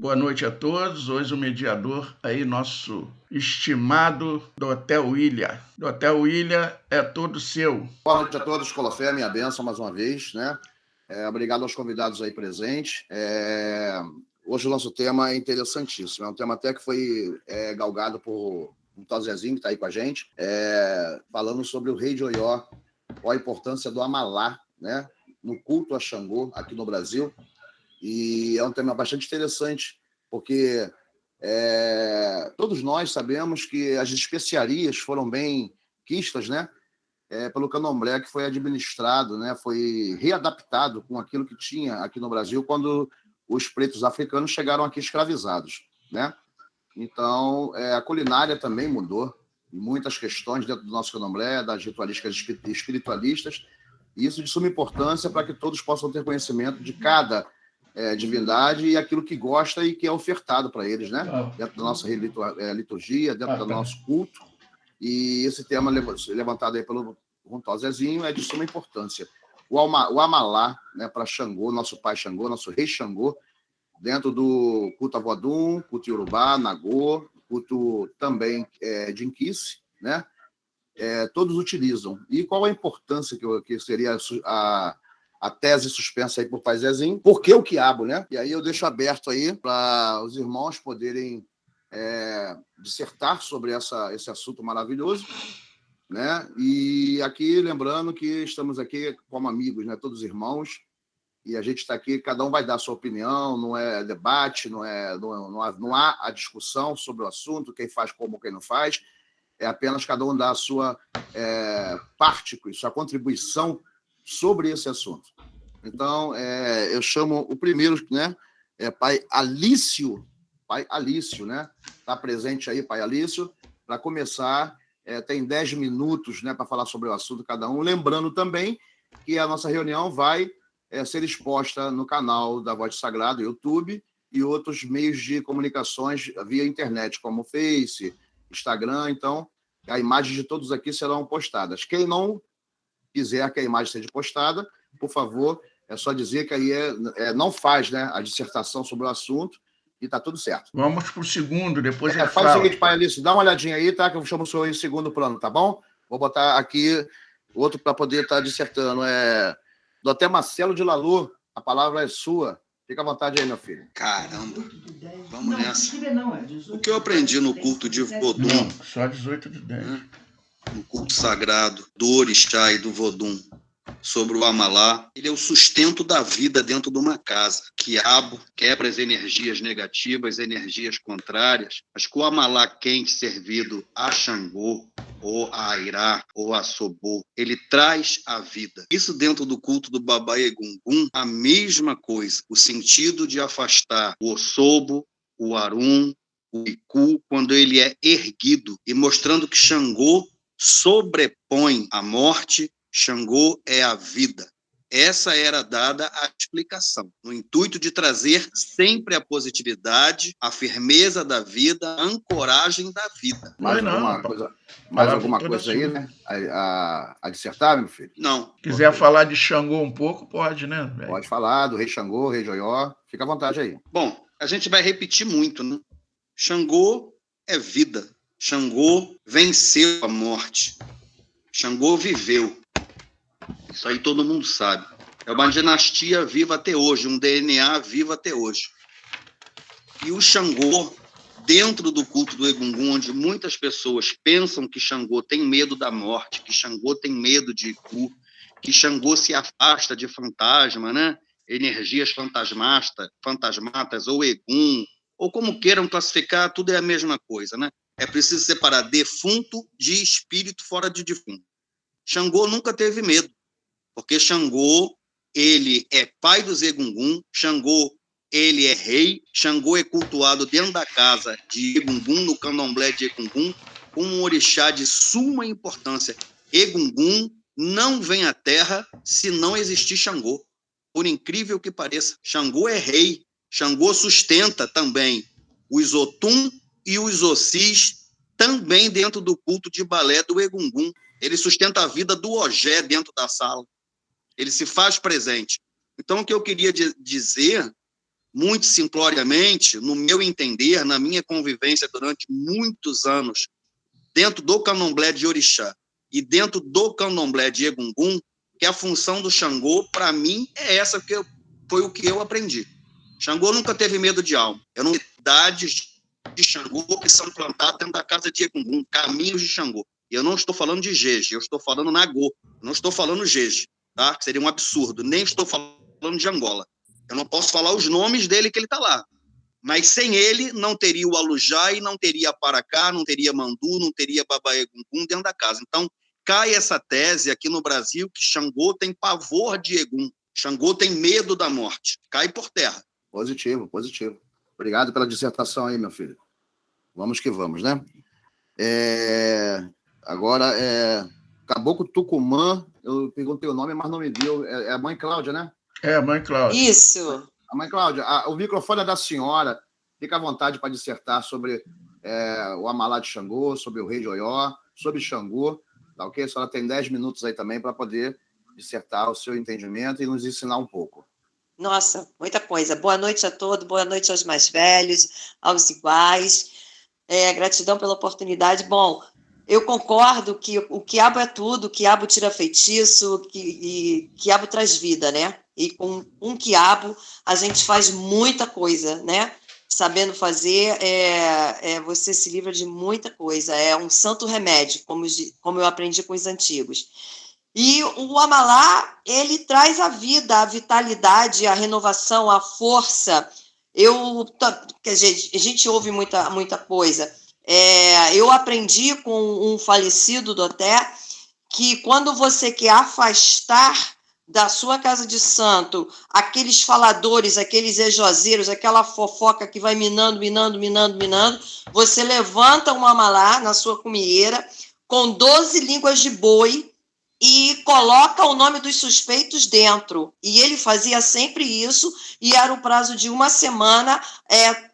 Boa noite a todos. Hoje o mediador aí, nosso estimado do Hotel Ilha. Do Hotel Ilha é todo seu. Boa noite a todos, Escola Fé, minha bênção mais uma vez, né? Obrigado aos convidados aí presentes. Hoje o nosso tema é interessantíssimo, é um tema até que foi galgado por um tal Zezinho, que está aí com a gente, falando sobre o rei de Oió, qual a importância do Amalá, né, no culto a Xangô aqui no Brasil. E é um tema bastante interessante, porque todos nós sabemos que as especiarias foram bem quistas, né, pelo candomblé, que foi administrado, né, foi readaptado com aquilo que tinha aqui no Brasil quando os pretos africanos chegaram aqui escravizados, né? Então, a culinária também mudou, muitas questões dentro do nosso candomblé, das ritualísticas espiritualistas, e isso de suma importância para que todos possam ter conhecimento de cada divindade e aquilo que gosta e que é ofertado para eles, né? Dentro da nossa liturgia, dentro do nosso culto. E esse tema levantado aí pelo Runtal Zezinho é de suma importância. O Amalá, né, para Xangô, nosso pai Xangô, nosso rei Xangô, dentro do culto a Vodum, culto Yorubá, Nagô, culto também de Inquice, né? Todos utilizam. E qual a importância que seria a tese suspensa aí por pai Zezinho? Por que o quiabo, né? E aí eu deixo aberto aí para os irmãos poderem dissertar sobre esse assunto maravilhoso, né? E aqui, lembrando que estamos aqui como amigos, né? Todos irmãos, e a gente está aqui, cada um vai dar a sua opinião, não é debate, não há a discussão sobre o assunto, quem faz como, quem não faz, é apenas cada um dar a sua parte, sua contribuição sobre esse assunto. Então, eu chamo o primeiro, né? Pai Alício, né? Está presente aí, Pai Alício, para começar. Tem 10 minutos, né, para falar sobre o assunto cada um. Lembrando também que a nossa reunião vai ser exposta no canal da Voz Sagrada, YouTube, e outros meios de comunicações via internet, como Face, Instagram. Então, a imagem de todos aqui serão postadas. Quem não quiser que a imagem seja postada, por favor, é só dizer que aí não faz, né, a dissertação sobre o assunto e está tudo certo. Vamos para o segundo, depois ele faz fala. O seguinte, Pai Alice, dá uma olhadinha aí, tá? Que eu chamo o senhor em segundo plano, tá bom? Vou botar aqui outro para poder estar dissertando. Do até Marcelo de Lalu, a palavra é sua. Fica à vontade aí, meu filho. Caramba, vamos nessa. O que eu aprendi no culto de Vodum, só 18 de 10. Né? No culto sagrado do Orixá e do Vodum, sobre o Amalá, ele é o sustento da vida dentro de uma casa. Quiabo quebra as energias negativas, energias contrárias, mas com o Amalá quente servido a Xangô, ou a Airá, ou a Sobô, ele traz a vida. Isso dentro do culto do Babá Egungun, a mesma coisa, o sentido de afastar o Osobo, o Arum, o Iku, quando ele é erguido, e mostrando que Xangô sobrepõe a morte, Xangô é a vida. Essa era dada a explicação, no intuito de trazer sempre a positividade, a firmeza da vida, a ancoragem da vida. Mais alguma coisa aí, né? A dissertar, meu filho? Não. Quiser falar de Xangô um pouco, pode, né, velho? Pode falar do rei Xangô, rei de Oió. Fica à vontade aí. Bom, a gente vai repetir muito, né? Xangô é vida. Xangô venceu a morte. Xangô viveu. Isso aí todo mundo sabe. É uma dinastia viva até hoje, um DNA vivo até hoje. E o Xangô, dentro do culto do Egungun, onde muitas pessoas pensam que Xangô tem medo da morte, que Xangô tem medo de Iku, que Xangô se afasta de fantasma, né? Energias fantasmatas, ou Egum, ou como queiram classificar, tudo é a mesma coisa, né? É preciso separar defunto de espírito fora de defunto. Xangô nunca teve medo, porque Xangô, ele é pai dos Egungun, Xangô, ele é rei, Xangô é cultuado dentro da casa de Egungun, no candomblé de Egungun, como um orixá de suma importância. Egungun não vem à terra se não existir Xangô. Por incrível que pareça, Xangô é rei, Xangô sustenta também os Otum e os Ossis, também dentro do culto de balé do Egungun. Ele sustenta a vida do Ogé dentro da sala. Ele se faz presente. Então, o que eu queria dizer muito simploriamente, no meu entender, na minha convivência durante muitos anos, dentro do candomblé de Orixá e dentro do candomblé de Egungun, que a função do Xangô, para mim, é essa, que foi o que eu aprendi. Xangô nunca teve medo de alma. Eram idades de Xangô que são plantadas dentro da casa de Egungun, caminhos de Xangô. E eu não estou falando de Jeje, eu estou falando Nagô, não estou falando Jeje, tá? Que seria um absurdo. Nem estou falando de Angola. Eu não posso falar os nomes dele que ele está lá. Mas sem ele, não teria o Alujai, não teria Paracá, não teria Mandu, não teria Babaegungun dentro da casa. Então, cai essa tese aqui no Brasil que Xangô tem pavor de Egum. Xangô tem medo da morte. Cai por terra. Positivo, positivo. Obrigado pela dissertação aí, meu filho. Vamos que vamos, né? Agora, Caboclo Tucumã, eu perguntei o nome, mas não me deu. É a mãe Cláudia, né? É, a mãe Cláudia. Isso. A mãe Cláudia, o microfone é da senhora. Fica à vontade para dissertar sobre o Amalá de Xangô, sobre o Rei de Oió, sobre Xangô, tá ok? A senhora tem 10 minutos aí também para poder dissertar o seu entendimento e nos ensinar um pouco. Nossa, muita coisa. Boa noite a todos, boa noite aos mais velhos, aos iguais. Gratidão pela oportunidade. Bom, eu concordo que o quiabo é tudo, o quiabo tira feitiço, e quiabo traz vida, né? E com um quiabo a gente faz muita coisa, né? Sabendo fazer, você se livra de muita coisa. É um santo remédio, como eu aprendi com os antigos. E o Amalá, ele traz a vida, a vitalidade, a renovação, a força. A gente ouve muita coisa. Eu aprendi com um falecido do Oté que quando você quer afastar da sua casa de santo aqueles faladores, aqueles ejozeiros, aquela fofoca que vai minando, você levanta um Amalá na sua cumieira com 12 línguas de boi e coloca o nome dos suspeitos dentro. E ele fazia sempre isso, e era o prazo de uma semana,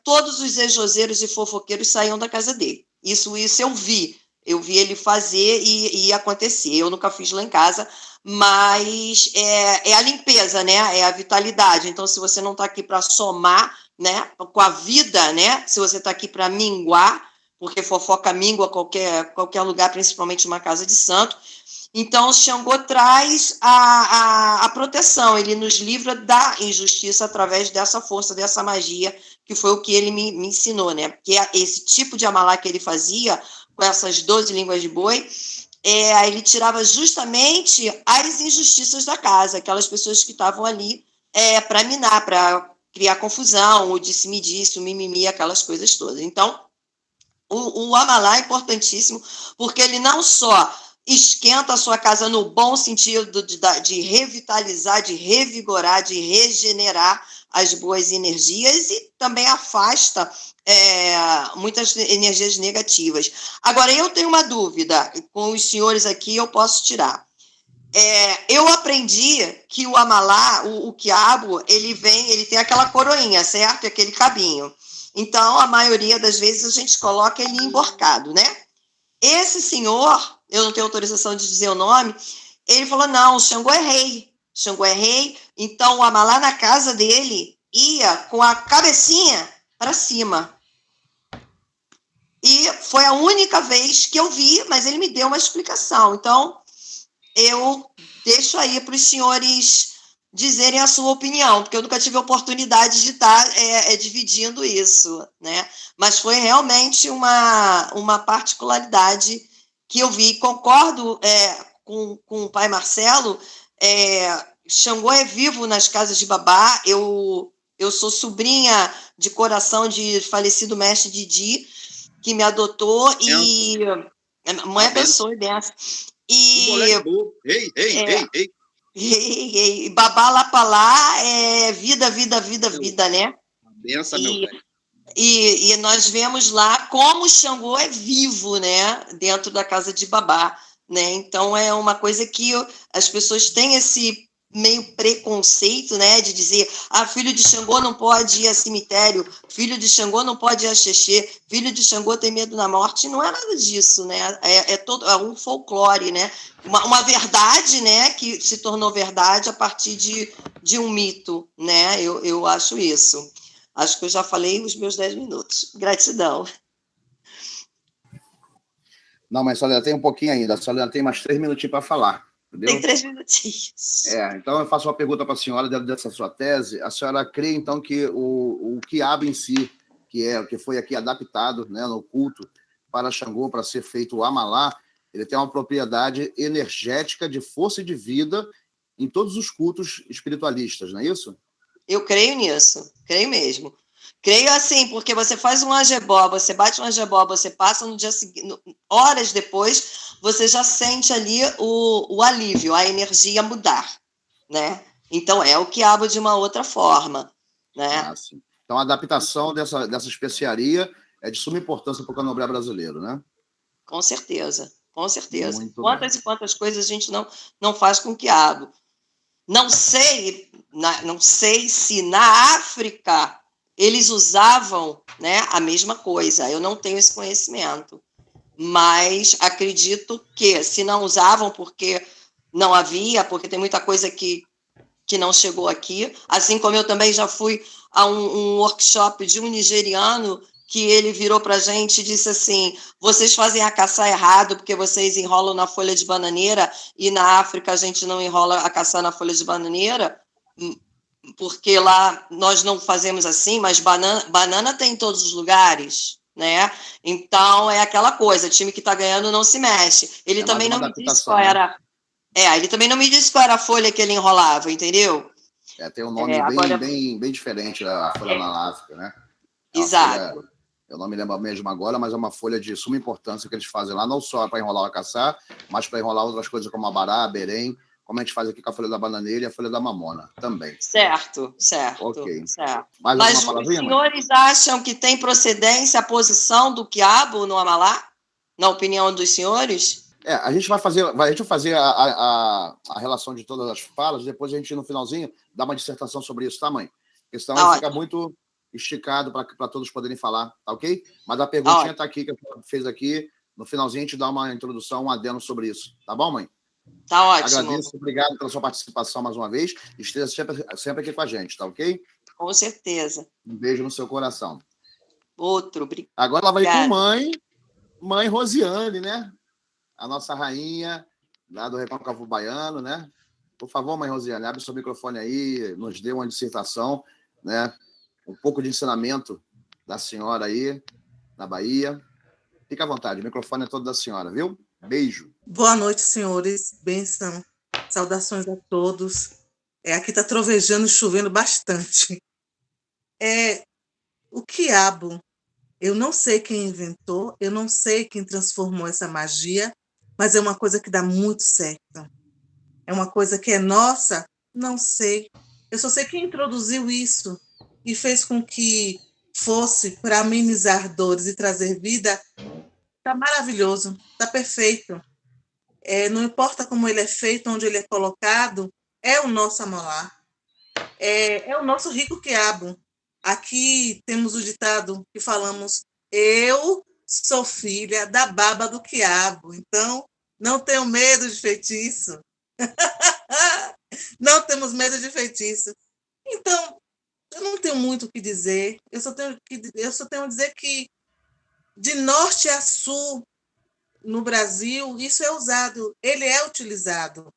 todos os ejozeiros e fofoqueiros saíam da casa dele. Isso eu vi. Eu vi ele fazer e acontecer. Eu nunca fiz lá em casa, mas é a limpeza, né? É a vitalidade. Então, se você não está aqui para somar, né, com a vida, né? Se você está aqui para minguar, porque fofoca mingua qualquer lugar, principalmente uma casa de santo. Então, o Xangô traz a proteção, ele nos livra da injustiça através dessa força, dessa magia, que foi o que ele me ensinou, né? Porque esse tipo de Amalá que ele fazia, com essas 12 línguas de boi, ele tirava justamente as injustiças da casa, aquelas pessoas que estavam ali para minar, para criar confusão, o disse-me-disse, o mimimi, aquelas coisas todas. Então, o Amalá é importantíssimo, porque ele não só esquenta a sua casa no bom sentido de revitalizar, de revigorar, de regenerar as boas energias e também afasta muitas energias negativas. Agora, eu tenho uma dúvida, com os senhores aqui eu posso tirar. Eu aprendi que o Amalá, o quiabo, ele tem aquela coroinha, certo? Aquele cabinho. Então, a maioria das vezes a gente coloca ele emborcado, né? Esse senhor, eu não tenho autorização de dizer o nome, ele falou, não, o Xangô é rei. Xangô é rei, então o Amalá na casa dele ia com a cabecinha para cima. E foi a única vez que eu vi, mas ele me deu uma explicação. Então, eu deixo aí para os senhores dizerem a sua opinião, porque eu nunca tive a oportunidade de estar dividindo isso, né? Mas foi realmente uma particularidade que eu vi. Concordo com o pai Marcelo, Xangô é vivo nas casas de babá. Eu sou sobrinha de coração de falecido mestre Didi, que me adotou, e mãe abençoe dessa. E babá lá para lá vida, né? Benção, meu velho. E nós vemos lá como o Xangô é vivo, né? Dentro da casa de babá, né? Então é uma coisa que as pessoas têm esse meio preconceito, né? De dizer, filho de Xangô não pode ir a cemitério, filho de Xangô não pode ir a xexê, filho de Xangô tem medo da morte. Não é nada disso, né? É um folclore, né? Uma verdade, né? Que se tornou verdade a partir de um mito, né? Eu acho isso. Acho que eu já falei os meus 10 minutos. Gratidão. Não, mas só ainda tem um pouquinho ainda, só ainda tem mais 3 minutinhos para falar, entendeu? Tem 3 minutinhos. Então eu faço uma pergunta para a senhora dentro dessa sua tese. A senhora crê, então, que o quiabo em si, que foi aqui adaptado, né, no culto para Xangô, para ser feito o amalá, ele tem uma propriedade energética de força e de vida em todos os cultos espiritualistas, não é isso? Eu creio nisso, creio mesmo. Creio assim, porque você faz um angebó, você bate um angebó, você passa no dia seguinte, horas depois, você já sente ali o alívio, a energia mudar, né? Então é o quiabo de uma outra forma, né? Sim. Então a adaptação dessa especiaria é de suma importância para o candomblé brasileiro, né? Com certeza, com certeza. Muito Quantas bem. e quantas coisas a gente não faz com quiabo. Não sei se na África eles usavam, né, a mesma coisa. Eu não tenho esse conhecimento, mas acredito que se não usavam porque não havia, porque tem muita coisa que não chegou aqui, assim como eu também já fui a um workshop de um nigeriano que ele virou para a gente e disse assim, vocês fazem a caçar errado porque vocês enrolam na folha de bananeira e na África a gente não enrola a caçar na folha de bananeira, porque lá nós não fazemos assim, mas banana tem em todos os lugares, né? Então é aquela coisa, time que está ganhando não se mexe. Ele também não me disse qual era... ele também não me disse qual era a folha que ele enrolava, entendeu? Tem um nome bem diferente a folha na África, né? Exato. Folha, eu não me lembro mesmo agora, mas é uma folha de suma importância que eles fazem lá, não só para enrolar o acaçá, mas para enrolar outras coisas como abará, berém, como a gente faz aqui com a folha da bananeira e a folha da mamona também. Certo. Ok. Certo. Mais alguma palavrinha, os senhores acham que tem procedência a posição do quiabo no amalá? Na opinião dos senhores? A gente vai fazer a relação de todas as falas, depois a gente, no finalzinho, dá uma dissertação sobre isso, tá, mãe? Porque senão fica muito esticado para todos poderem falar, tá ok? Mas a perguntinha está aqui, que a gente fez aqui. No finalzinho, a gente dá uma introdução, um adendo sobre isso. Tá bom, mãe? Tá ótimo. Agradeço, obrigado pela sua participação mais uma vez. Esteja sempre aqui com a gente, tá ok? Com certeza. Um beijo no seu coração. Outro, obrigado. Agora ela vai com mãe Rosiane, né? A nossa rainha lá do Recôncavo Baiano, né? Por favor, mãe Rosiane, abre seu microfone aí, nos dê uma dissertação, né? Um pouco de ensinamento da senhora aí, na Bahia. Fica à vontade, o microfone é todo da senhora, viu? Beijo. Boa noite, senhores. Bênção. Saudações a todos. Aqui está trovejando e chovendo bastante. O quiabo, eu não sei quem inventou, eu não sei quem transformou essa magia, mas é uma coisa que dá muito certo. É uma coisa que é nossa? Não sei. Eu só sei quem introduziu isso e fez com que fosse para amenizar dores e trazer vida. Está maravilhoso, está perfeito. Não importa como ele é feito, onde ele é colocado, é o nosso amalá. É o nosso rico quiabo. Aqui temos o ditado que falamos, eu sou filha da baba do quiabo, então não tenho medo de feitiço. Não temos medo de feitiço. Então, eu não tenho muito o que dizer, eu só tenho a dizer que de norte a sul, no Brasil, isso é usado, ele é utilizado.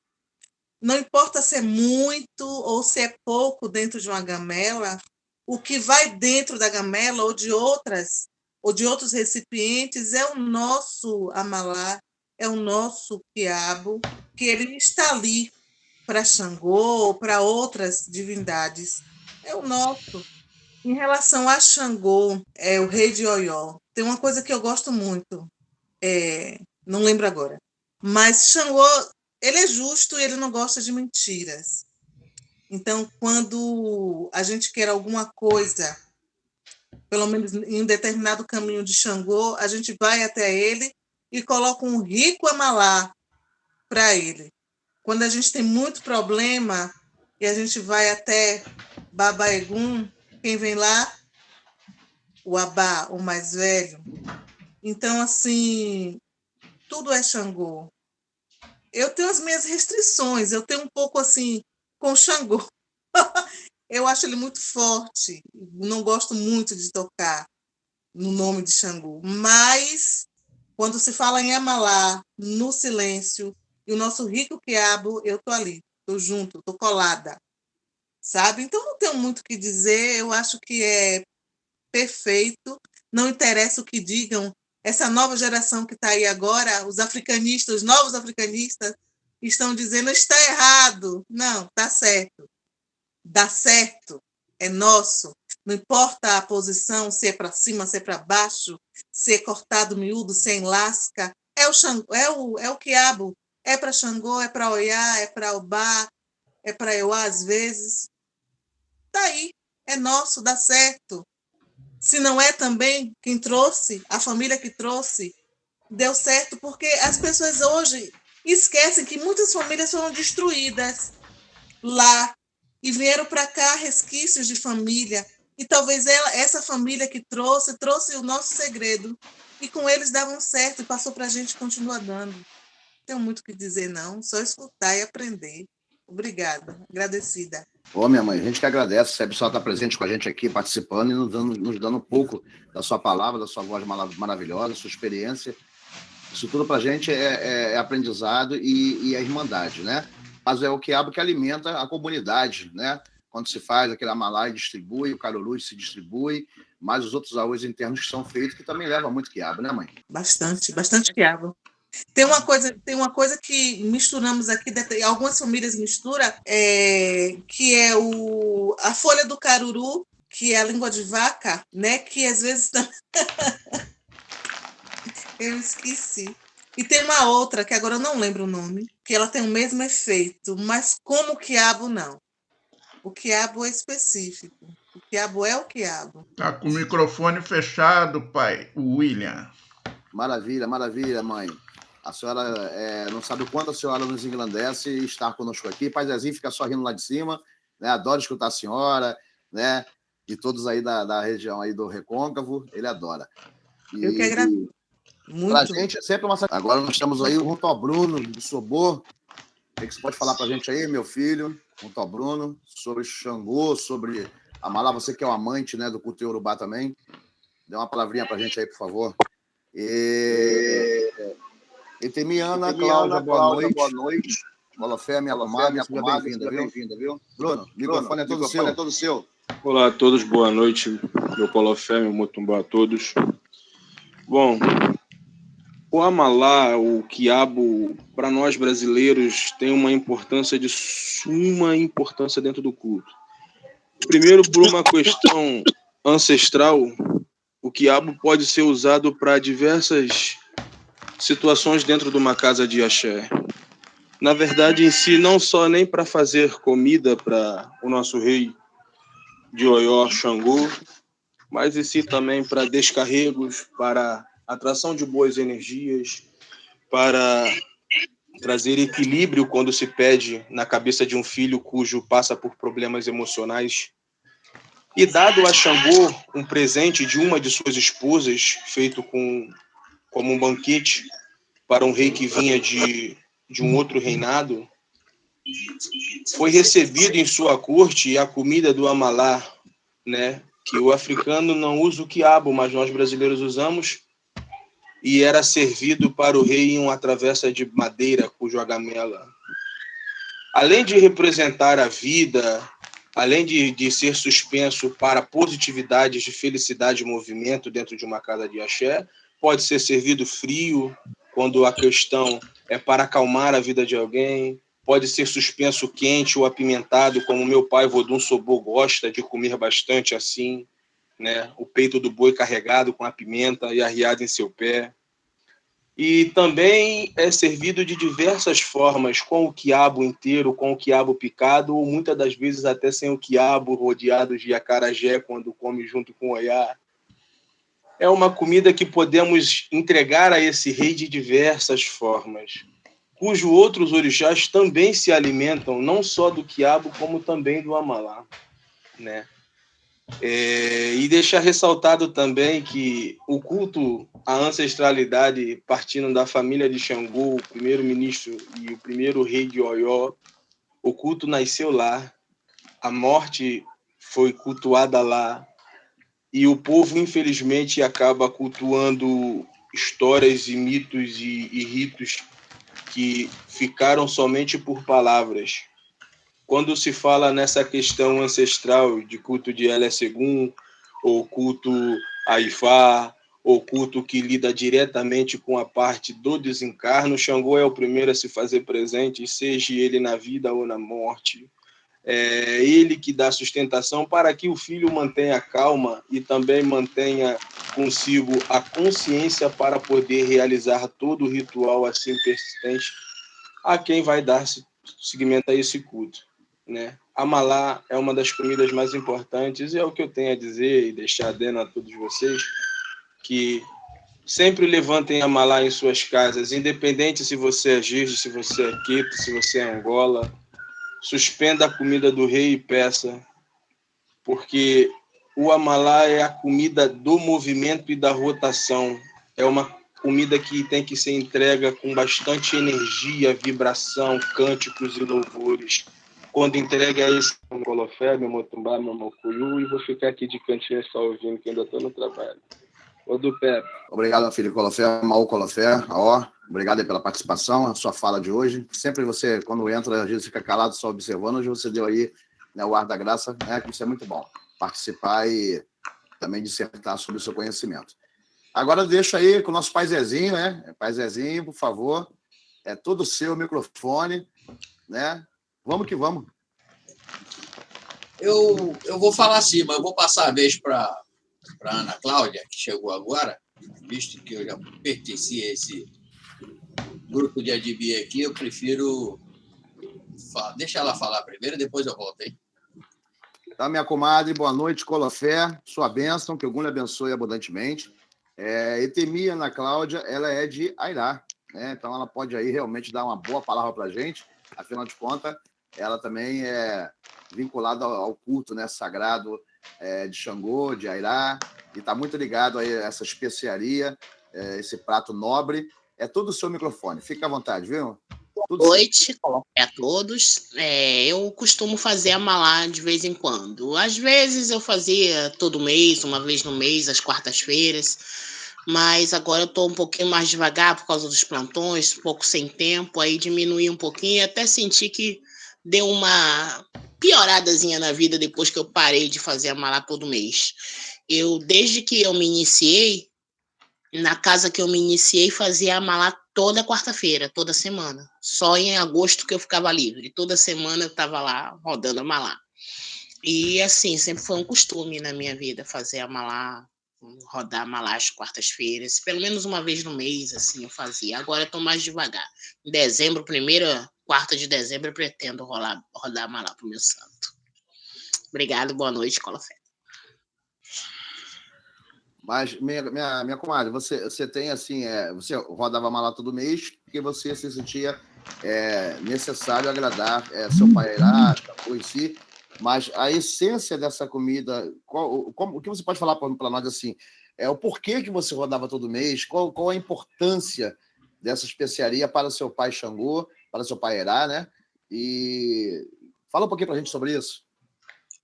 Não importa se é muito ou se é pouco dentro de uma gamela, o que vai dentro da gamela ou de outros recipientes é o nosso amalá, é o nosso quiabo, que ele está ali para Xangô ou para outras divindades. É o nosso. Em relação a Xangô, o rei de Oió, tem uma coisa que eu gosto muito, não lembro agora, mas Xangô, ele é justo e ele não gosta de mentiras. Então, quando a gente quer alguma coisa, pelo menos em um determinado caminho de Xangô, a gente vai até ele e coloca um rico amalá para ele. Quando a gente tem muito problema e a gente vai até Baba Egum, quem vem lá? O Abá, o mais velho. Então, assim, tudo é Xangô. Eu tenho as minhas restrições, eu tenho um pouco assim com Xangô. eu acho ele muito forte. Não gosto muito de tocar no nome de Xangô. Mas, quando se fala em Amalá, no silêncio, e o nosso rico quiabo, eu tô ali, tô junto, tô colada, sabe? Então, não tenho muito o que dizer. Eu acho que é perfeito. Não interessa o que digam. Essa nova geração que está aí agora, os africanistas, os novos africanistas, estão dizendo está errado. Não, está certo. Dá certo. É nosso. Não importa a posição, se é para cima, se é para baixo, se é cortado miúdo, se é em lasca. É o quiabo. É para Xangô, é para Oiá, é para Obá, é para Euá às vezes. Está aí. É nosso, dá certo. Se não é também quem trouxe, a família que trouxe, deu certo, porque as pessoas hoje esquecem que muitas famílias foram destruídas lá e vieram para cá resquícios de família. E talvez essa família que trouxe o nosso segredo. E com eles davam certo e passou para a gente e continua dando. Não tenho muito o que dizer, não. Só escutar e aprender. Obrigada. Agradecida. Ô, minha mãe, a gente que agradece, se a pessoa está presente com a gente aqui, participando e nos dando um pouco da sua palavra, da sua voz maravilhosa, sua experiência. Isso tudo para a gente é aprendizado e a irmandade, né? Mas é o quiabo que alimenta a comunidade, né? Quando se faz aquele amalá e distribui, o caruru se distribui, mas os outros arroz internos que são feitos, que também levam muito quiabo, né, mãe? Bastante quiabo. Tem uma coisa que misturamos aqui, algumas famílias misturam, que é a folha do caruru, que é a língua de vaca, né? Que às vezes eu esqueci. E tem uma outra, que agora eu não lembro o nome, que ela tem o mesmo efeito, mas como o quiabo, não. O quiabo é específico. O quiabo é o quiabo. Tá com o microfone fechado, pai, o William. Maravilha, maravilha, mãe. A senhora não sabe o quanto a senhora nos engrandece estar conosco aqui. Pai Zezinho fica só rindo lá de cima, né? Adoro escutar a senhora, né? E todos aí da região aí do Recôncavo, ele adora. Eu que agradeço. Pra Muito. gente é sempre uma... Agora nós estamos aí junto ao Bruno, do Sobor. O que você pode falar pra gente aí, meu filho, junto ao Bruno, sobre Xangô, sobre Amalá, você que é o amante, né, do culto Yorubá também. Dê uma palavrinha pra gente aí, por favor. Etemiana, Cláudia, boa noite. Bolofé, minha comadre, seja bem-vinda, viu? Bruno, o microfone é todo seu. Olá a todos, boa noite, meu Colofé, meu Motumbá a todos. Bom, o Amalá, o quiabo, para nós brasileiros, tem uma importância de suma importância dentro do culto. Primeiro, por uma questão ancestral, o quiabo pode ser usado para diversas situações dentro de uma casa de axé. Na verdade, em si, não só nem para fazer comida para o nosso rei de Oió, Xangô, mas em si também para descarregos, para atração de boas energias, para trazer equilíbrio quando se pede na cabeça de um filho cujo passa por problemas emocionais. E dado a Xangô um presente de uma de suas esposas, feito como um banquete para um rei que vinha de um outro reinado, foi recebido em sua corte a comida do Amalá, né? Que o africano não usa o quiabo, mas nós brasileiros usamos, e era servido para o rei em uma travessa de madeira, cujo agamela. Além de representar a vida, além de ser suspenso para positividades de felicidade e movimento dentro de uma casa de axé, pode ser servido frio, quando a questão é para acalmar a vida de alguém, pode ser suspenso quente ou apimentado, como meu pai Vodun Sobô gosta de comer bastante assim, né? O peito do boi carregado com a pimenta e arriado em seu pé. E também é servido de diversas formas, com o quiabo inteiro, com o quiabo picado, ou muitas das vezes até sem o quiabo, rodeado de acarajé, quando come junto com o oiá. É uma comida que podemos entregar a esse rei de diversas formas, cujo outros orixás também se alimentam, não só do quiabo, como também do Amalá, né? E deixar ressaltado também que o culto à ancestralidade partindo da família de Xangô, o primeiro-ministro e o primeiro rei de Oió, o culto nasceu lá. A morte foi cultuada lá. E o povo, infelizmente, acaba cultuando histórias e mitos e ritos que ficaram somente por palavras. Quando se fala nessa questão ancestral de culto de Elé Segum, ou culto a Ifá, ou culto que lida diretamente com a parte do desencarno, Xangô é o primeiro a se fazer presente, seja ele na vida ou na morte. É ele que dá sustentação para que o filho mantenha calma e também mantenha consigo a consciência para poder realizar todo o ritual assim persistente a quem vai dar seguimento a esse culto, né? Amalá é uma das comidas mais importantes e é o que eu tenho a dizer e deixar adendo a todos vocês, que sempre levantem amalá em suas casas, independente se você é Giz, se você é Quito, se você é Angola. Suspenda a comida do rei e peça, porque o amalá é a comida do movimento e da rotação. É uma comida que tem que ser entregue com bastante energia, vibração, cânticos e louvores. Quando entregue a esse meu colofé, meu motumbá, meu mocuyu, e vou ficar aqui de cantinho só ouvindo, que ainda estou no trabalho. Ô do Pepe. Obrigado, filho Colofé, Maú Colofé, obrigado aí pela participação, a sua fala de hoje. Sempre você, quando entra, às vezes fica calado só observando, hoje você deu aí, né, o ar da graça, né, que isso é muito bom. Participar e também dissertar sobre o seu conhecimento. Agora deixa aí com o nosso pai Zezinho, né? Pai Zezinho, por favor, é todo seu o microfone, né? Vamos que vamos. Eu vou falar assim, mas eu vou passar a vez para a Ana Cláudia, que chegou agora, visto que eu já pertenci a esse grupo de adivinha aqui, eu prefiro deixar ela falar primeiro, depois eu volto, hein? Tá, minha comadre, boa noite, Colofé, sua bênção, que algum lhe abençoe abundantemente. Etemia Ana Cláudia, ela é de Airá, né? Então ela pode aí realmente dar uma boa palavra para a gente, afinal de contas, ela também é vinculada ao culto, né, sagrado de Xangô, de Airá, e está muito ligado a essa especiaria, esse prato nobre. É todo o seu microfone, fica à vontade, viu? Boa noite a todos. Eu costumo fazer amalá de vez em quando. Às vezes eu fazia todo mês, uma vez no mês, às quartas-feiras, mas agora eu estou um pouquinho mais devagar por causa dos plantões, um pouco sem tempo, aí diminuí um pouquinho, até senti que deu uma pioradazinha na vida depois que eu parei de fazer amalá todo mês. Desde que eu me iniciei, na casa que eu me iniciei, fazia amalá toda quarta-feira, toda semana. Só em agosto que eu ficava livre. Toda semana eu estava lá rodando amalá. E assim, sempre foi um costume na minha vida fazer amalá, rodar amalá às quartas-feiras. Pelo menos uma vez no mês, assim, eu fazia. Agora eu estou mais devagar. Em dezembro, primeira quarta de dezembro, eu pretendo rodar amalá para o meu santo. Obrigado, boa noite, Colofé. Mas, minha comadre, você tem assim, você rodava amalá todo mês porque você se sentia necessário agradar seu pai Airá, ou em si, mas a essência dessa comida, o que você pode falar para nós assim, o porquê que você rodava todo mês, qual a importância dessa especiaria para o seu pai Xangô, para o seu pai Airá, né? E fala um pouquinho para a gente sobre isso.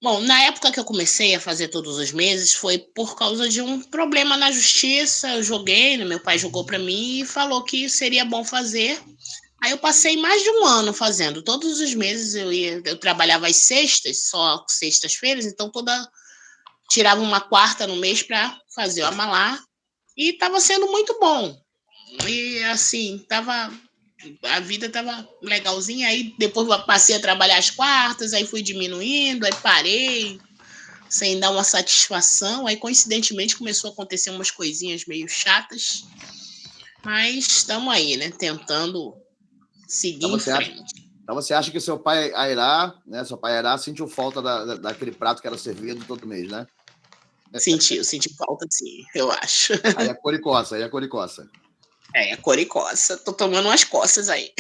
Bom, na época que eu comecei a fazer todos os meses, foi por causa de um problema na justiça. Eu joguei, meu pai jogou para mim e falou que seria bom fazer. Aí eu passei mais de um ano fazendo. Todos os meses eu trabalhava às sextas, só sextas-feiras, então tirava uma quarta no mês para fazer o amalá. E estava sendo muito bom. E assim, a vida estava legalzinha, aí depois eu passei a trabalhar às quartas, aí fui diminuindo, aí parei, sem dar uma satisfação, aí coincidentemente começou a acontecer umas coisinhas meio chatas, mas estamos aí, né, tentando seguir em frente. Então você acha que seu pai Airá, né, seu pai Airá sentiu falta daquele prato que era servido todo mês, né? Senti falta sim, eu acho. Aí é coricoça. É coricoça. Tô tomando umas coças aí.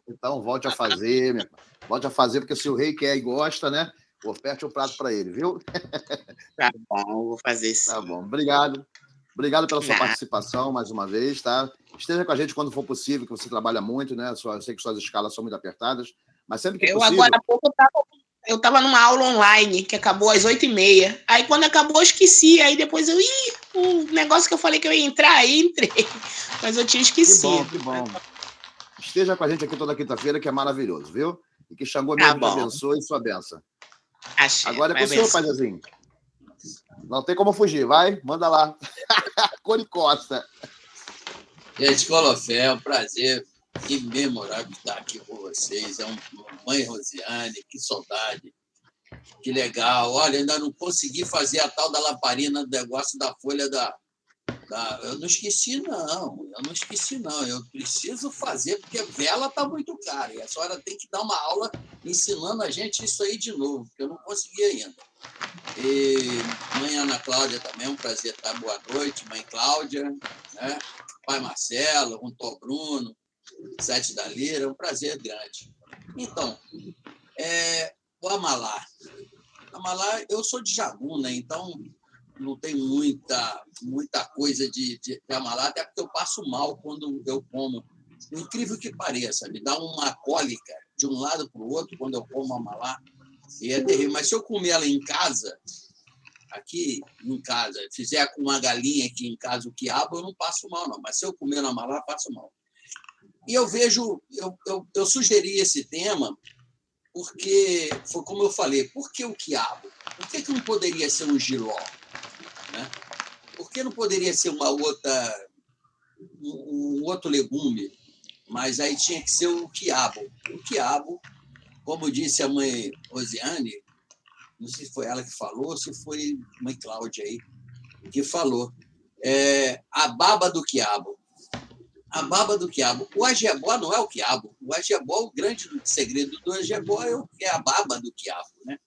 Então, volte a fazer, porque se o rei quer e gosta, né? Oferte um prato para ele, viu? Tá bom, vou fazer sim. Tá bom, obrigado. Obrigado pela sua participação mais uma vez, tá? Esteja com a gente quando for possível, que você trabalha muito, né? Eu sei que suas escalas são muito apertadas, mas sempre que possível... Agora há pouco Eu estava numa aula online que acabou às 8h30. Aí quando acabou, eu esqueci. Aí depois o negócio que eu falei que eu ia entrar, aí entrei. Mas eu tinha esquecido. Que bom. Esteja com a gente aqui toda quinta-feira, que é maravilhoso, viu? E que Xangô Tá mesmo te bom. abençoe e sua benção. Achei. Agora é Vai com o senhor, abençoar. pai Zezinho. Não tem como fugir, vai, manda lá. Cone Costa. Gente, Colofé, é um prazer imemorável estar aqui com vocês. É mãe Rosiane, que saudade. Que legal. Olha, ainda não consegui fazer a tal da lamparina do negócio da folha da... Eu não esqueci, não. Eu preciso fazer, porque vela está muito cara. E a senhora tem que dar uma aula ensinando a gente isso aí de novo, porque eu não consegui ainda. E mãe Ana Cláudia também, é um prazer estar. Boa noite, mãe Cláudia, né? Pai Marcelo, Tom Bruno, Sete da Lira, é um prazer grande. Então, o Amalá. Amalá, eu sou de Jagu, né? Então não tem muita coisa de Amalá, até porque eu passo mal quando eu como. Incrível que pareça, me dá uma cólica de um lado para o outro quando eu como Amalá. E é terrível. Mas se eu comer ela em casa, aqui em casa, fizer com uma galinha aqui em casa o quiabo, eu não passo mal, não. Mas se eu comer na Amalá, passo mal. E eu vejo, eu sugeri esse tema porque, foi como eu falei, por que o quiabo? Por que não poderia ser um jiló? Né? Por que não poderia ser um outro legume? Mas aí tinha que ser o quiabo. O quiabo, como disse a mãe Rosiane, não sei se foi ela que falou, se foi a mãe Cláudia aí que falou, a baba do quiabo. A baba do quiabo. O agiebó não é o quiabo. O agiebó, o grande segredo do agiebó é a baba do quiabo. Né?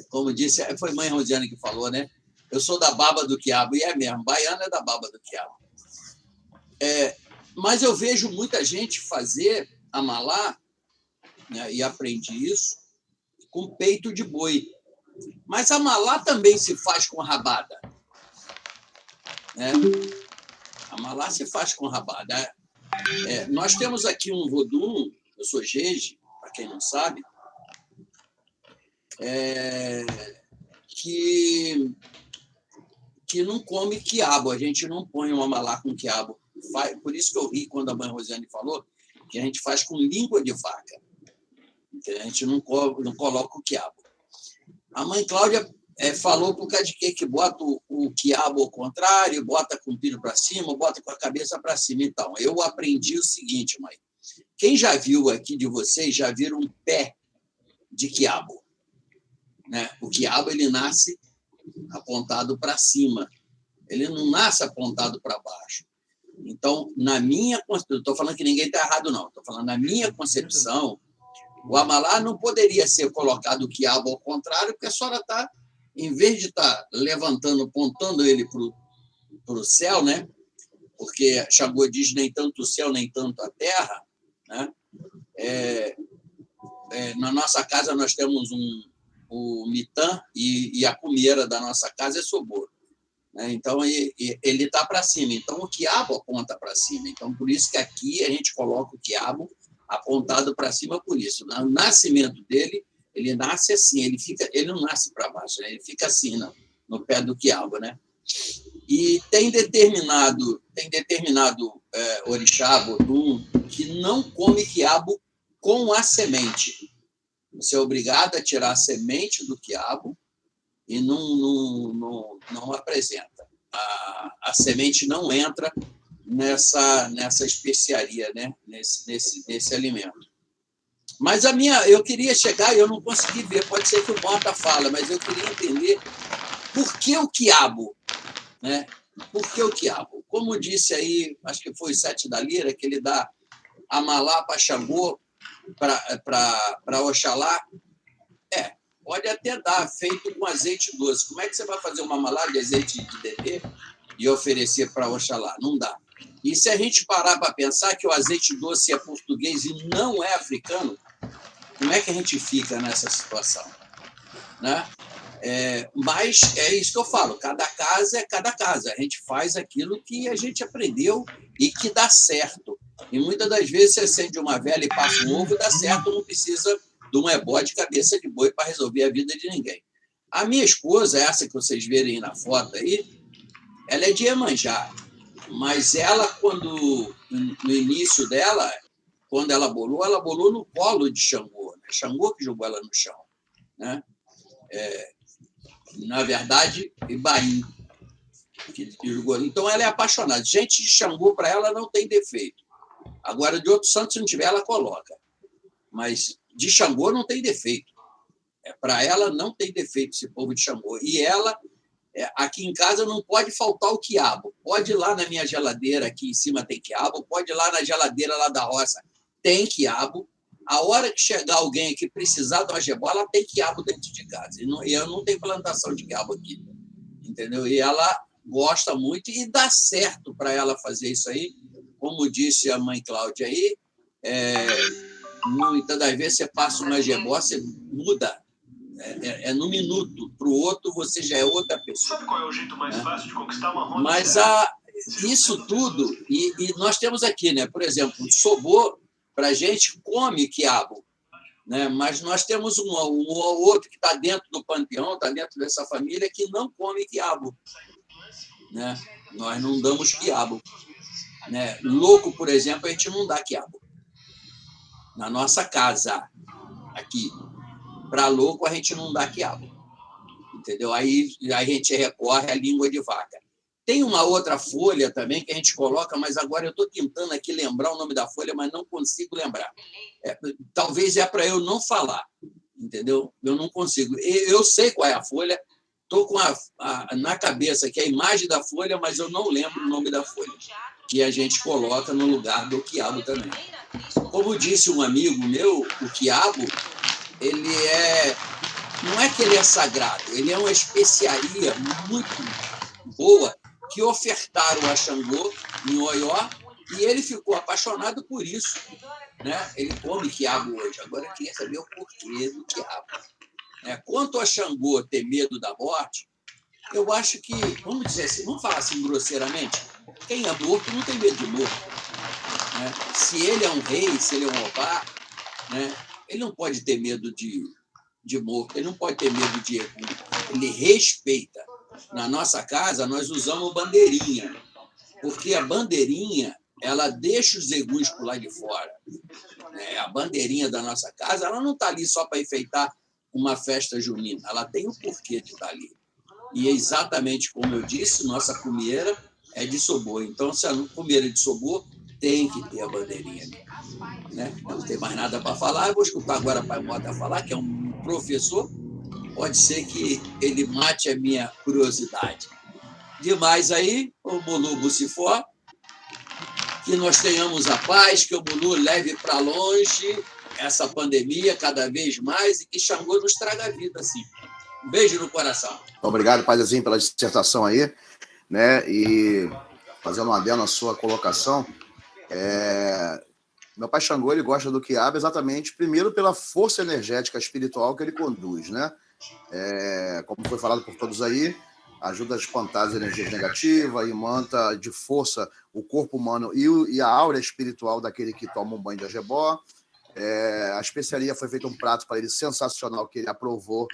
Como disse, foi mãe Rosiane que falou, né? Eu sou da baba do quiabo. E é mesmo, baiana é da baba do quiabo. Mas eu vejo muita gente fazer amalá, né, e aprendi isso, com peito de boi. Mas amalá também se faz com rabada. Né? Amalá se faz com rabada. Nós temos aqui um vodum, eu sou jeje, para quem não sabe, que não come quiabo. A gente não põe um amalá com quiabo. Por isso que eu ri quando a mãe Rosiane falou que a gente faz com língua de vaca. A gente não coloca o quiabo. A mãe Cláudia falou por causa de que bota o quiabo ao contrário, bota com o pilho para cima, bota com a cabeça para cima. Então, eu aprendi o seguinte, mãe. Quem já viu aqui de vocês, já viram um pé de quiabo. Né? O quiabo, ele nasce apontado para cima. Ele não nasce apontado para baixo. Então, na minha concepção, estou falando que ninguém está errado, não. Estou falando na minha concepção, o amalá não poderia ser colocado o quiabo ao contrário, porque a senhora está, em vez de estar levantando, apontando ele para o céu, né? Porque Xangô diz nem tanto o céu, nem tanto a terra, né? Na nossa casa nós temos o mitã e a cumeira da nossa casa é sobor. Né? Então, ele está para cima. Então, o quiabo aponta para cima. Então, por isso que aqui a gente coloca o quiabo apontado para cima por isso. No nascimento dele, ele nasce assim, ele não nasce para baixo, né? Ele fica assim no pé do quiabo. Né? E tem determinado orixá, vodum, que não come quiabo com a semente. Você é obrigado a tirar a semente do quiabo e não apresenta. A semente não entra nessa especiaria, né? nesse alimento. Mas eu queria chegar e eu não consegui ver, pode ser que o Mota fala, mas eu queria entender por que o quiabo, né? Por que o quiabo? Como disse aí, acho que foi o Sete da Lira, que ele dá amalá para Xangô, para Oxalá. Pode até dar, feito com azeite doce. Como é que você vai fazer uma amalá de azeite de dendê e oferecer para Oxalá? Não dá. E se a gente parar para pensar que o azeite doce é português e não é africano, como é que a gente fica nessa situação? Né? Mas é isso que eu falo, cada casa é cada casa. A gente faz aquilo que a gente aprendeu e que dá certo. E muitas das vezes você acende uma vela e passa um ovo, dá certo, não precisa de um ebó de cabeça de boi para resolver a vida de ninguém. A minha esposa, essa que vocês verem na foto aí, ela é de Iemanjá, mas ela, no início dela, quando ela bolou no colo de Xangô, né? Xangô que jogou ela no chão, né? Na verdade, Ibaim. Então, ela é apaixonada. Gente de Xangô, para ela, não tem defeito. Agora, de outro santo, se não tiver, ela coloca. Mas de Xangô não tem defeito. Para ela, não tem defeito esse povo de Xangô. E ela, aqui em casa, não pode faltar o quiabo. Pode ir lá na minha geladeira, aqui em cima tem quiabo. Pode ir lá na geladeira lá da roça, tem quiabo. A hora que chegar alguém que precisar de uma jebola, tem quiabo dentro de casa. E eu não tenho plantação de quiabo aqui. Entendeu? E ela gosta muito e dá certo para ela fazer isso aí. Como disse a mãe Cláudia aí, muitas das vezes você passa uma jebó, você muda. No minuto. Para o outro, você já é outra pessoa. Sabe qual é o jeito mais fácil de conquistar uma ronda? Mas isso tudo, e nós temos aqui, né? Por exemplo, Sobô, para a gente, come quiabo. Né? Mas nós temos um outro que está dentro do panteão, está dentro dessa família, que não come quiabo. Né? Nós não damos quiabo. Né? Louco, por exemplo, a gente não dá quiabo. Na nossa casa, aqui, para louco, a gente não dá quiabo. Entendeu? Aí a gente recorre à língua de vaca. Tem uma outra folha também que a gente coloca, mas agora eu estou tentando aqui lembrar o nome da folha, mas não consigo lembrar. Talvez é para eu não falar, entendeu? Eu não consigo. Eu sei qual é a folha, estou com na cabeça que é a imagem da folha, mas eu não lembro o nome da folha, que a gente coloca no lugar do quiabo também. Como disse um amigo meu, o quiabo, ele não é que ele é sagrado, ele é uma especiaria muito boa que ofertaram a Xangô em Oió e ele ficou apaixonado por isso. Né? Ele come quiabo hoje. Agora eu queria saber o porquê do quiabo. Quanto a Xangô ter medo da morte, eu acho que, vamos dizer assim, vamos falar assim grosseiramente, quem é morto não tem medo de morto. Né? Se ele é um rei, se ele é um obá, né? Ele não pode ter medo de morto, ele não pode ter medo de egum. Ele respeita. Na nossa casa, nós usamos bandeirinha, porque a bandeirinha ela deixa os eguns por lá de fora. A bandeirinha da nossa casa ela não está ali só para enfeitar uma festa junina, ela tem um porquê de estar ali. E é exatamente como eu disse, nossa cumeira é de Sobô. Então, se a cumeira é de Sobô, tem que ter a bandeirinha ali. Né? Não tem mais nada para falar, eu vou escutar agora o Pai Mota falar, que é um professor. Pode ser que ele mate a minha curiosidade. Demais aí, o Mulu Bucifó, que nós tenhamos a paz, que o Mulu leve para longe essa pandemia cada vez mais e que Xangô nos traga a vida, assim. Um beijo no coração. Obrigado, Paizinho, pela dissertação aí, né? E fazendo um adendo à sua colocação, meu pai Xangô, ele gosta do quiabo exatamente, primeiro, pela força energética espiritual que ele conduz, né? Como foi falado por todos aí, ajuda a espantar as energias negativas e manta de força o corpo humano e a aura espiritual daquele que toma um banho de ajebó. A especiaria foi feito um prato para ele sensacional que ele aprovou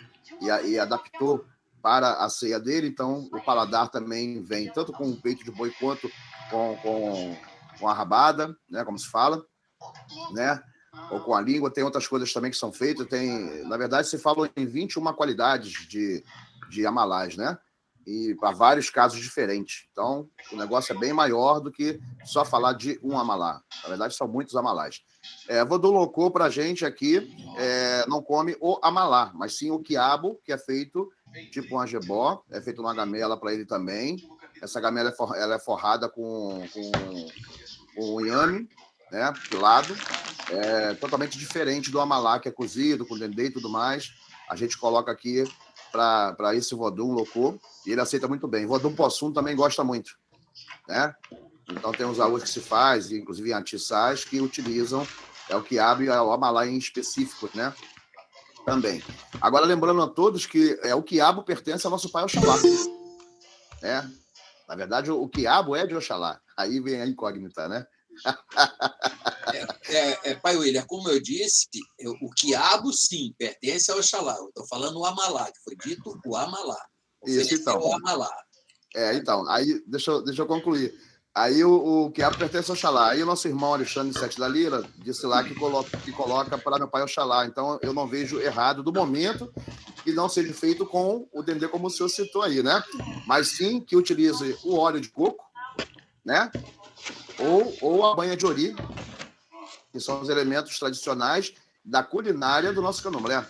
e adaptou para a ceia dele, então o paladar também vem tanto com o peito de boi quanto com a rabada, né, como se fala, né? Ou com a língua. Tem outras coisas também que são feitas. Na verdade, se fala em 21 qualidades de amalás, né? E para vários casos diferentes. Então, o negócio é bem maior do que só falar de um amalá. Na verdade, são muitos amalás. Vodun Locô, para a gente aqui, não come o amalá, mas sim o quiabo, que é feito tipo um ajebó, é feito uma gamela para ele também. Essa gamela ela é forrada com inhame, né, pilado, totalmente diferente do amalá, que é cozido, com dendê e tudo mais. A gente coloca aqui para esse Vodun Locô, e ele aceita muito bem. Vodun Possum também gosta muito, né? Então tem uns arroz que se faz, inclusive atiçais, que utilizam o quiabo e o amalá em específico, né? Também. Agora, lembrando a todos que o quiabo pertence ao nosso pai Oxalá, né? Na verdade, o quiabo é de Oxalá. Aí vem a incógnita, né? Pai William, como eu disse, o quiabo, sim, pertence ao Oxalá. Eu estou falando o Amalá, que foi dito o Amalá. Isso, então. O Amalá. Então, aí, deixa eu concluir. Aí o quiabo pertence ao Oxalá. Aí o nosso irmão Alexandre de Sete da Lira disse lá que coloca para meu pai Oxalá. Então, eu não vejo errado do momento que não seja feito com o dendê, como o senhor citou aí, né? Mas sim que utilize o óleo de coco, né? Ou a banha de ori, que são os elementos tradicionais da culinária do nosso candomblé.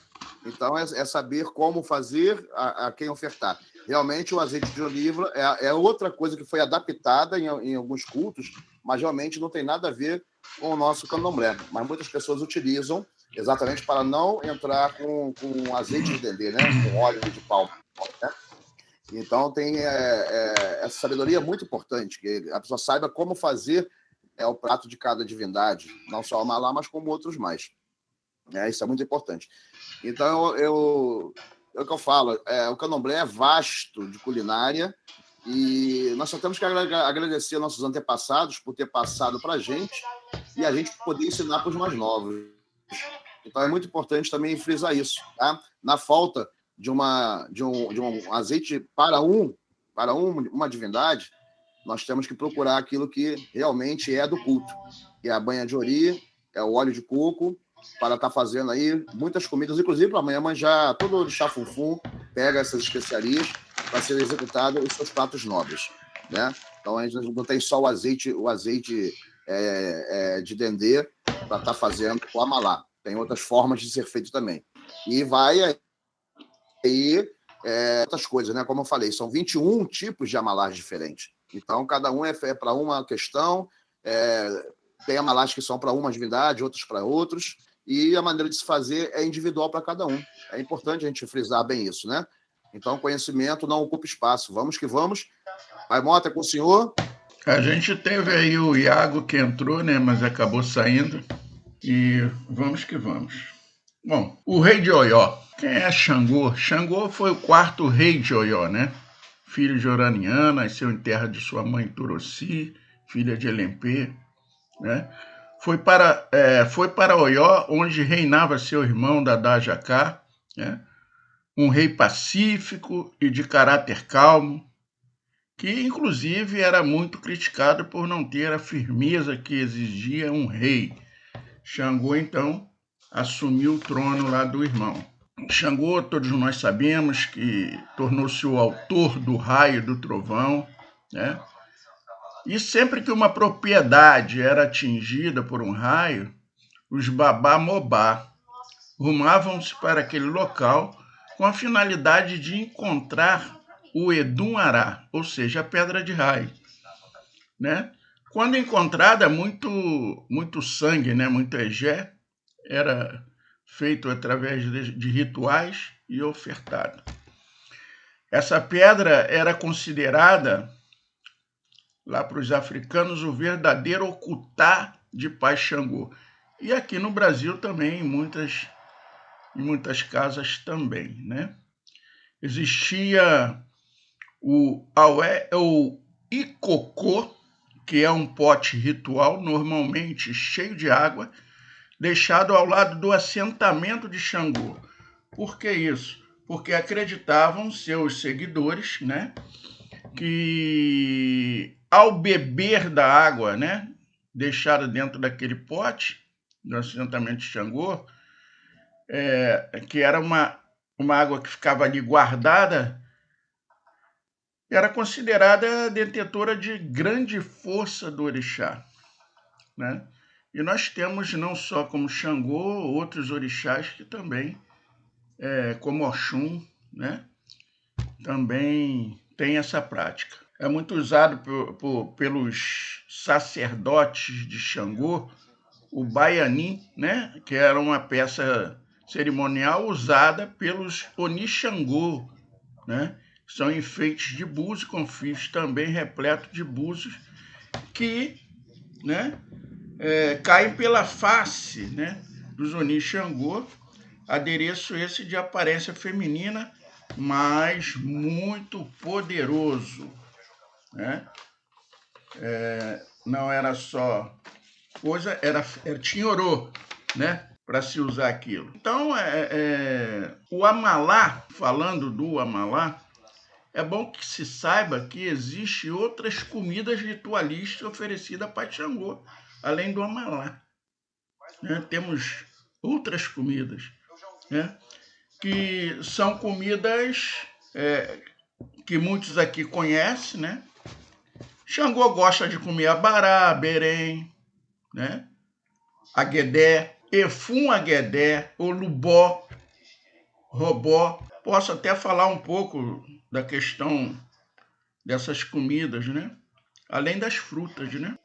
Então, é saber como fazer, a quem ofertar. Realmente, o azeite de oliva é outra coisa que foi adaptada em alguns cultos, mas realmente não tem nada a ver com o nosso candomblé. Mas muitas pessoas utilizam exatamente para não entrar com azeite de dendê, né? Com óleo de palma, né? Então, tem essa sabedoria muito importante, que a pessoa saiba como fazer o prato de cada divindade, não só o Amalá, mas como outros mais. Isso é muito importante. Então, é o que eu falo, o candomblé é vasto de culinária e nós só temos que agradecer aos nossos antepassados por ter passado para a gente e a gente poder ensinar para os mais novos. Então, é muito importante também frisar isso, tá? Na falta de um azeite para uma divindade, nós temos que procurar aquilo que realmente é do culto, que é a banha de ori, é o óleo de coco, para estar fazendo aí muitas comidas, inclusive para amanhã manjar todo o chá funfum, pega essas especiarias para ser executado os seus pratos nobres, né? Então a gente não tem só o azeite de dendê para estar fazendo o amalá, tem outras formas de ser feito também. E vai aí outras coisas, né? Como eu falei, são 21 tipos de amalás diferentes. Então cada um é para uma questão, tem amalás que são para uma divindade, outros para outros, e a maneira de se fazer é individual para cada um. É importante a gente frisar bem isso, né? Então, conhecimento não ocupa espaço. Vamos que vamos. Pai Mota, é com o senhor. A gente teve aí o Iago que entrou, né? Mas acabou saindo. E vamos que vamos. Bom, o rei de Oió. Quem é Xangô? Xangô foi o quarto rei de Oió, né? Filho de Oraniã, nasceu em terra de sua mãe Turoci, filha de Elempê, né? Foi para Oió, onde reinava seu irmão Dadá Jacá, né? Um rei pacífico e de caráter calmo, que inclusive era muito criticado por não ter a firmeza que exigia um rei. Xangô, então, assumiu o trono lá do irmão. Xangô, todos nós sabemos que tornou-se o autor do raio e do trovão, né? E sempre que uma propriedade era atingida por um raio, os babá-mobá rumavam-se para aquele local com a finalidade de encontrar o Edum-ará, ou seja, a pedra de raio, né? Quando encontrada, muito sangue, né? Muito egé, era feito através de rituais e ofertado. Essa pedra era considerada, lá para os africanos, o verdadeiro Okutá de Pai Xangô. E aqui no Brasil também, em muitas casas também, né? Existia o icocô, que é um pote ritual, normalmente cheio de água, deixado ao lado do assentamento de Xangô. Por que isso? Porque acreditavam seus seguidores, né, que ao beber da água, né, deixada dentro daquele pote, do assentamento de Xangô, que era uma água que ficava ali guardada, era considerada detentora de grande força do orixá, né? E nós temos não só como Xangô, outros orixás que também, como Oxum, né, também tem essa prática. É muito usado pelos sacerdotes de Xangô, o baianim, né, que era uma peça cerimonial usada pelos Onixangô, né, são enfeites de búzios com fios também repletos de búzios que, né, caem pela face, né, dos Onixangô, adereço esse de aparência feminina, mas muito poderoso, né? Não era só coisa era tinhorô, né? Para se usar aquilo. Então, o Amalá, falando do Amalá, é bom que se saiba que existem outras comidas ritualísticas oferecidas para Xangô, além do Amalá. Né? Temos outras comidas, né? Que são comidas que muitos aqui conhecem, né? Xangô gosta de comer abará, berém, né? Aguedé, efum aguedé, olubó, robó. Posso até falar um pouco da questão dessas comidas, né? Além das frutas, né?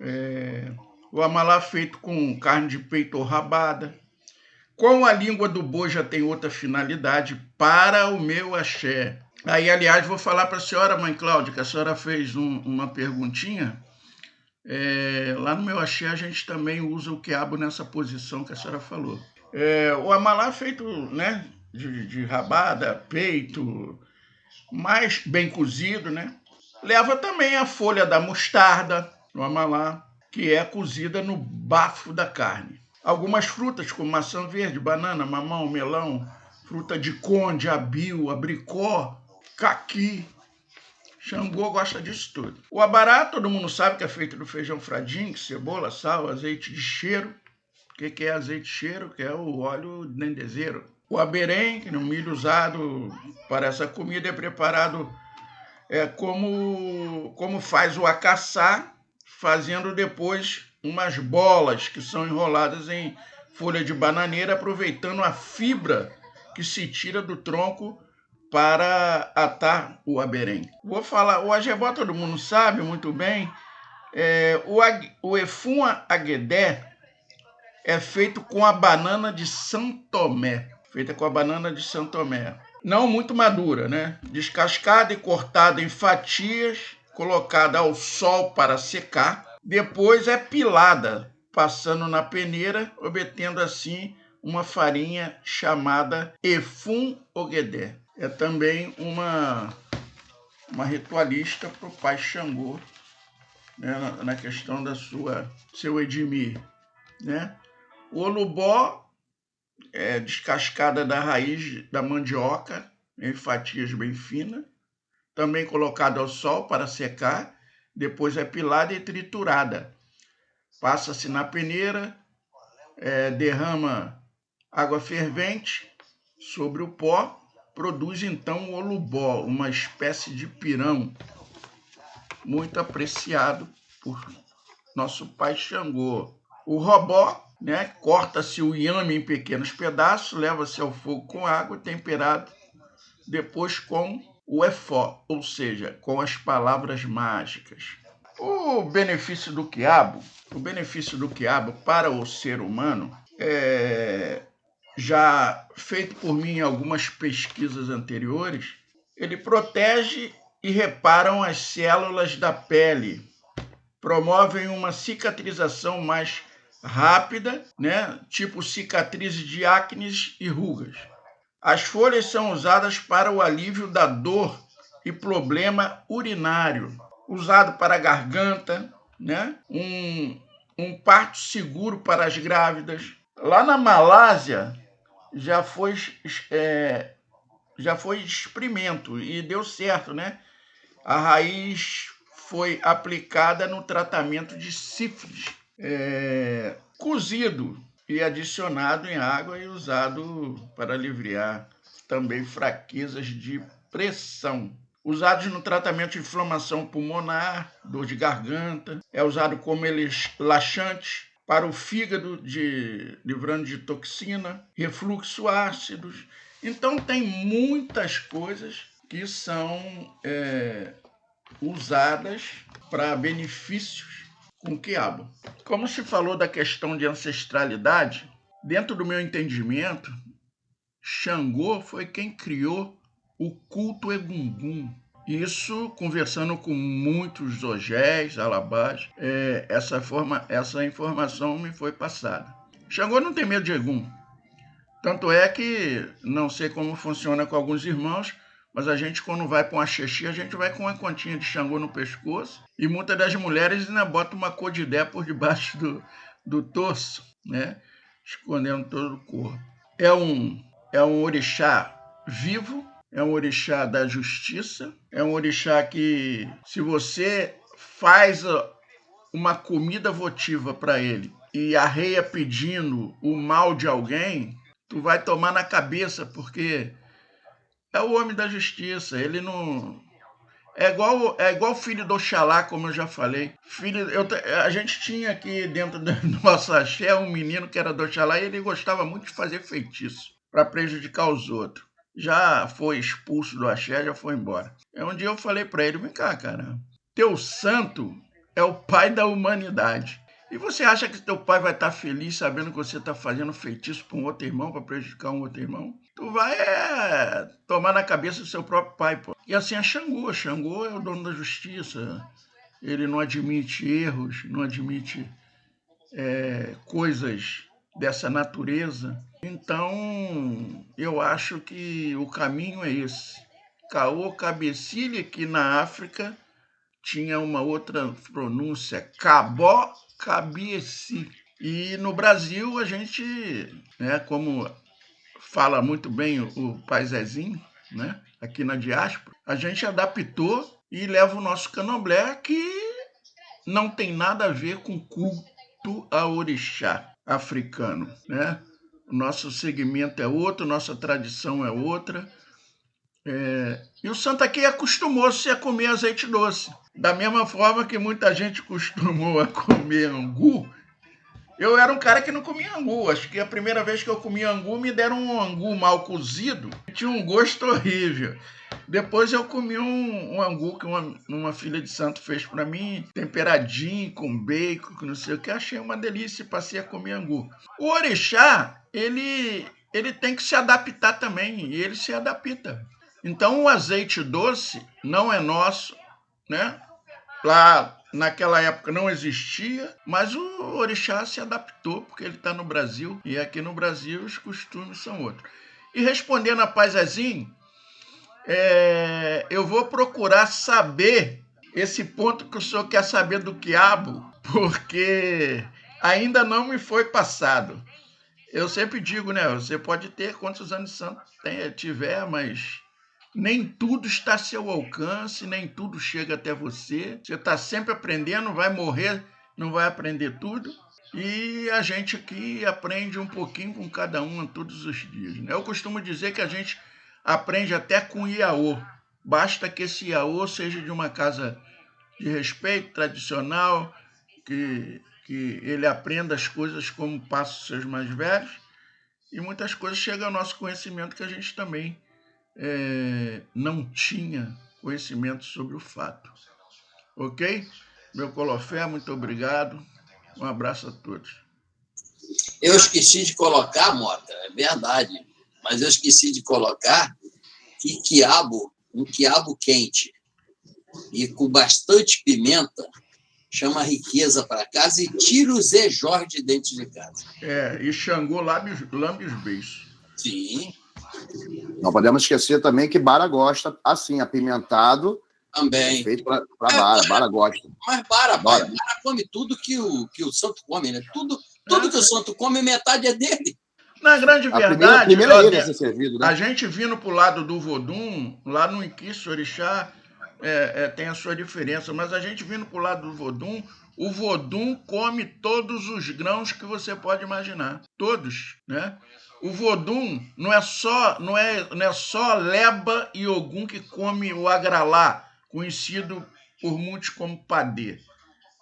O amalá feito com carne de peito ou rabada. Com a língua do boi já tem outra finalidade para o meu axé. Aí, aliás, vou falar para a senhora, mãe Cláudia, que a senhora fez uma perguntinha. Lá no meu axé a gente também usa o quiabo nessa posição que a senhora falou. O amalá feito, né, de rabada, peito, mais bem cozido, né? Leva também a folha da mostarda, no amalá, que é cozida no bafo da carne. Algumas frutas, como maçã verde, banana, mamão, melão, fruta de conde, abil, abricó, caqui. Xangô gosta disso tudo. O abará, todo mundo sabe que é feito do feijão fradinho, cebola, sal, azeite de cheiro. O que é azeite de cheiro? Que é o óleo dendezeiro. O aberém, que é um milho usado para essa comida, é preparado como faz o acaçá, fazendo depois umas bolas que são enroladas em folha de bananeira, aproveitando a fibra que se tira do tronco para atar o aberém. Vou falar, o agebó todo mundo sabe muito bem. O efum aguedé é feito com a banana de São Tomé. Não muito madura, né? Descascada e cortada em fatias, colocada ao sol para secar. Depois é pilada, passando na peneira, obtendo assim uma farinha chamada efum aguedé. É também uma ritualista para o pai Xangô, né, na questão da seu Edmir, né? O olubó é descascada da raiz da mandioca em fatias bem finas, também colocada ao sol para secar, depois é pilada e triturada. Passa-se na peneira, derrama água fervente sobre o pó, produz então o olubó, uma espécie de pirão, muito apreciado por nosso pai Xangô. O robó, né, corta-se o inhame em pequenos pedaços, leva-se ao fogo com água, temperado, depois com o efó, ou seja, com as palavras mágicas. O benefício do quiabo para o ser humano já feito por mim em algumas pesquisas anteriores, ele protege e repara as células da pele, promovem uma cicatrização mais rápida, né? Tipo cicatrizes de acnes e rugas. As folhas são usadas para o alívio da dor e problema urinário, usado para a garganta, né? Um parto seguro para as grávidas. Lá na Malásia já foi experimento e deu certo, né? A raiz foi aplicada no tratamento de sífilis, cozido e adicionado em água e usado para aliviar também fraquezas de pressão. Usados no tratamento de inflamação pulmonar, dor de garganta, é usado como laxante para o fígado, livrando de toxina, refluxo ácidos. Então tem muitas coisas que são usadas para benefícios com o quiabo. Como se falou da questão de ancestralidade, dentro do meu entendimento, Xangô foi quem criou o culto Egungun. Isso, conversando com muitos ogés, alabás, essa informação me foi passada. Xangô não tem medo de Egum. Tanto é que, não sei como funciona com alguns irmãos, mas a gente, quando vai para uma xexi, a gente vai com uma continha de Xangô no pescoço, e muitas das mulheres ainda botam uma codidé por debaixo do torso, né? Escondendo todo o corpo. É um orixá vivo, é um orixá da justiça, é um orixá que, se você faz uma comida votiva para ele e arreia pedindo o mal de alguém, tu vai tomar na cabeça, porque é o homem da justiça. Ele não... É igual o filho do Oxalá, como eu já falei. A gente tinha aqui dentro do nosso axé um menino que era do Oxalá e ele gostava muito de fazer feitiço para prejudicar os outros. Já foi expulso do axé, já foi embora. Um dia eu falei para ele, vem cá, cara, teu santo é o pai da humanidade. E você acha que teu pai vai estar feliz sabendo que você está fazendo feitiço para um outro irmão, para prejudicar um outro irmão? Tu vai tomar na cabeça do seu próprio pai, pô. E assim é Xangô. Xangô é o dono da justiça. Ele não admite erros, não admite coisas dessa natureza. Então, eu acho que o caminho é esse. Caô Cabecilha, que na África tinha uma outra pronúncia, Cabó Cabieci. E no Brasil a gente, né, como fala muito bem o Pai Zezinho, né, aqui na diáspora, a gente adaptou e leva o nosso candomblé, que não tem nada a ver com culto a orixá africano, né? O nosso segmento é outro, nossa tradição é outra. E o santo aqui acostumou-se a comer azeite doce. Da mesma forma que muita gente costumou a comer angu, eu era um cara que não comia angu. Acho que a primeira vez que eu comi angu, me deram um angu mal cozido. Tinha um gosto horrível. Depois eu comi um angu que uma filha de santo fez para mim, temperadinho, com bacon, com não sei o que. Achei uma delícia e passei a comer angu. O orixá, ele tem que se adaptar também, e ele se adapta. Então o azeite doce não é nosso, né? Lá naquela época não existia, mas o orixá se adaptou, porque ele está no Brasil, e aqui no Brasil os costumes são outros. E respondendo a Pai Zezinho, eu vou procurar saber esse ponto que o senhor quer saber do quiabo, porque ainda não me foi passado. Eu sempre digo, né? Você pode ter quantos anos de santo tiver, mas nem tudo está a seu alcance, nem tudo chega até você. Você está sempre aprendendo, vai morrer, não vai aprender tudo. E a gente aqui aprende um pouquinho com cada um todos os dias, né? Eu costumo dizer que a gente aprende até com iaô. Basta que esse iaô seja de uma casa de respeito, tradicional, que ele aprenda as coisas como passam os seus mais velhos, e muitas coisas chegam ao nosso conhecimento que a gente também não tinha conhecimento sobre o fato. Ok? Meu Colofé, muito obrigado. Um abraço a todos. Eu esqueci de colocar, Mota, é verdade, mas eu esqueci de colocar que um quiabo quente e com bastante pimenta chama riqueza para casa e tira o Zé Jorge de dentro de casa. E Xangô lambe os beiços. Sim. Não podemos esquecer também que Bara gosta, assim, apimentado. Também. Feito para Bara. Bara gosta. Mas Bara come tudo que o santo come, né? Tudo que o santo come, metade é dele. Na grande verdade, primeira ele a ser servido, né? A gente vindo pro lado do Vodum, lá no Inquice, Orixá, tem a sua diferença, mas a gente vindo pro lado do Vodum, o Vodum come todos os grãos que você pode imaginar. Todos, né? O Vodum não é só Leba e Ogum que come o agralá, conhecido por muitos como padê,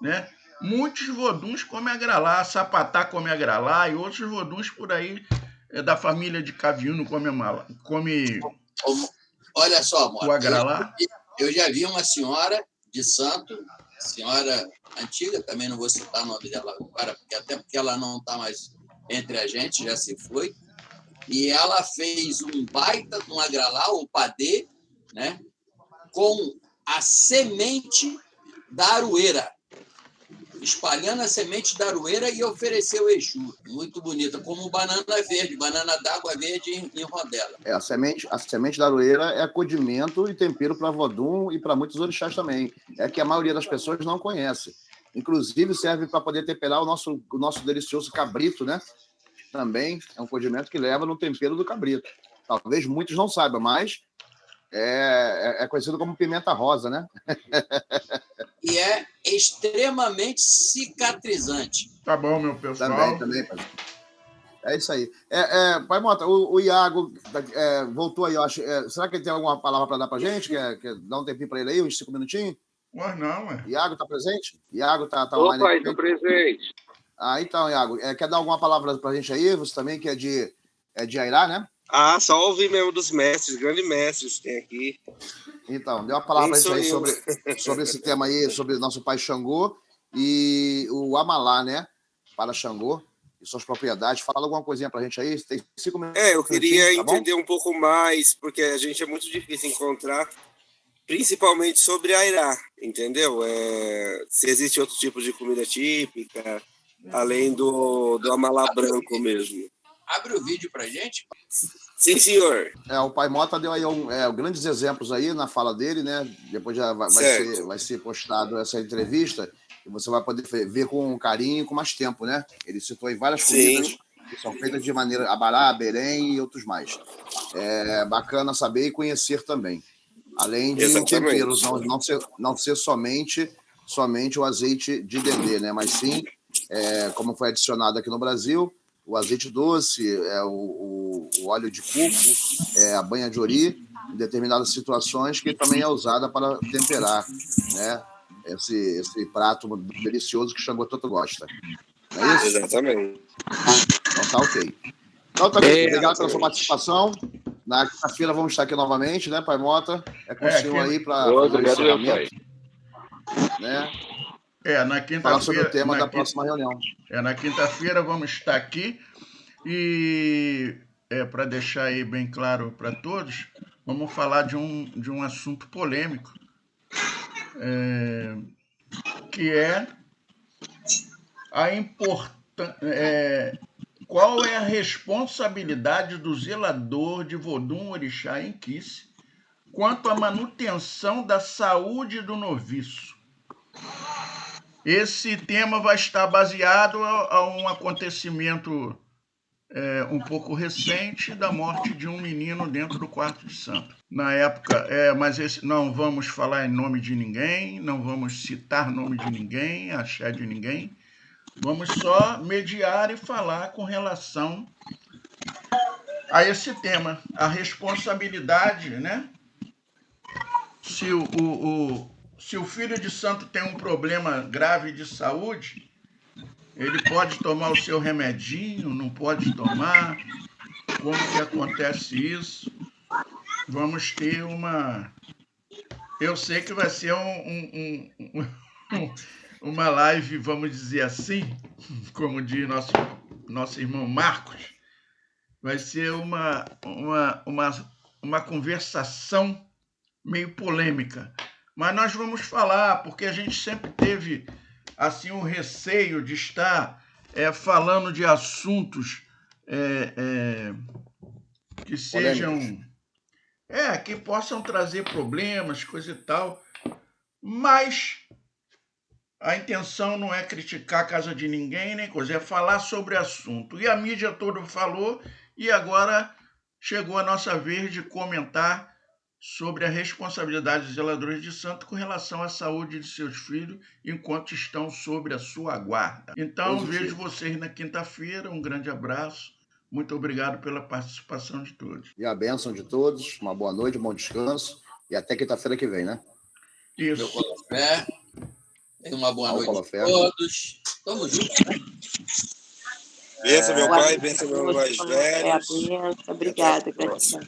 né? Muitos voduns comem agralá, Sapatá come agralá, e outros voduns por aí da família de Caviuno come Olha só, amor, o agralá. Eu já vi uma senhora de santo, senhora antiga, também não vou citar o nome dela agora, até porque ela não está mais entre a gente, já se foi, e ela fez um baita de um agralá, o padê, né, com a semente da aroeira, espalhando a semente da aroeira e ofereceu Exu. Muito bonita, como banana verde, banana d'água verde em rodela. A semente da aroeira é condimento e tempero para Vodum e para muitos orixás também. É que a maioria das pessoas não conhece. Inclusive, serve para poder temperar o nosso delicioso cabrito, né? Também é um condimento que leva no tempero do cabrito. Talvez muitos não saibam, mas é conhecido como pimenta rosa, né? E é extremamente cicatrizante. Tá bom, meu pessoal. Também, pai. É isso aí. Pai Mota, o Iago voltou aí, eu acho. Será que ele tem alguma palavra para dar para a gente? Quer dar um tempinho para ele aí, uns 5 minutinhos? Mas não, é. Iago está presente? Iago está Ô, online? pai, estou presente. Então, Iago, quer dar alguma palavra para a gente aí? Você também que é de Airá, né? Só ouvir mesmo dos mestres, grandes mestres que tem aqui. Então, dê uma palavra para a gente aí sobre esse tema aí, sobre nosso pai Xangô e o Amalá, né? Para Xangô e suas propriedades. Fala alguma coisinha para a gente aí. Tem 5 minutos. Eu queria tá entender um pouco mais, porque a gente é muito difícil encontrar, principalmente sobre Airá, entendeu? Se existe outro tipo de comida típica, além do amalá branco mesmo. Abre o vídeo pra gente. Sim, senhor. O pai Mota deu aí grandes exemplos aí na fala dele, né? Depois já vai ser postado essa entrevista e você vai poder ver com carinho e com mais tempo, né? Ele citou aí várias comidas que são feitas de maneira Abará, Belém e outros mais. É bacana saber e conhecer também. Além de temperos, não ser somente o azeite de dendê, né? Mas sim, como foi adicionado aqui no Brasil, o azeite doce, o óleo de coco, a banha de ori, em determinadas situações, que também é usada para temperar, né? Esse prato delicioso que o Xangô tanto gosta. Não é isso? Exatamente. Então tá ok. Então tá bem, obrigado pela sua participação. Na quinta-feira vamos estar aqui novamente, né, pai Mota? Com o senhor aí para Obrigado, meu pai. Né? Na quinta-feira. Falar sobre o tema da próxima reunião. Na quinta-feira vamos estar aqui e, para deixar aí bem claro para todos, vamos falar de um assunto polêmico, que é a importância. Qual é a responsabilidade do zelador de Vodum Orixá em Quice quanto à manutenção da saúde do noviço? Esse tema vai estar baseado a um acontecimento um pouco recente da morte de um menino dentro do quarto de santo. Na época, mas não vamos falar em nome de ninguém, não vamos citar nome de ninguém, axé de ninguém. Vamos só mediar e falar com relação a esse tema, a responsabilidade, né? Se o filho de santo tem um problema grave de saúde, ele pode tomar o seu remedinho, não pode tomar? Como que acontece isso? Vamos ter uma... Eu sei que vai ser uma live, vamos dizer assim, como diz nosso irmão Marcos, vai ser uma conversação meio polêmica. Mas nós vamos falar, porque a gente sempre teve assim o receio de estar falando de assuntos que sejam... que possam trazer problemas, coisa e tal. Mas a intenção não é criticar a casa de ninguém, nem coisa, é falar sobre o assunto. E a mídia toda falou, e agora chegou a nossa vez de comentar sobre a responsabilidade dos zeladores de santo com relação à saúde de seus filhos enquanto estão sob a sua guarda. Então, vejo vocês na quinta-feira. Um grande abraço. Muito obrigado pela participação de todos. E a bênção de todos. Uma boa noite, um bom descanso. E até quinta-feira que vem, né? Isso. Meu Colofé. Tenha uma boa noite a todos. Tamo junto, né? Benção, meu pai. Benção, meu mais velho. Obrigada, gratidão.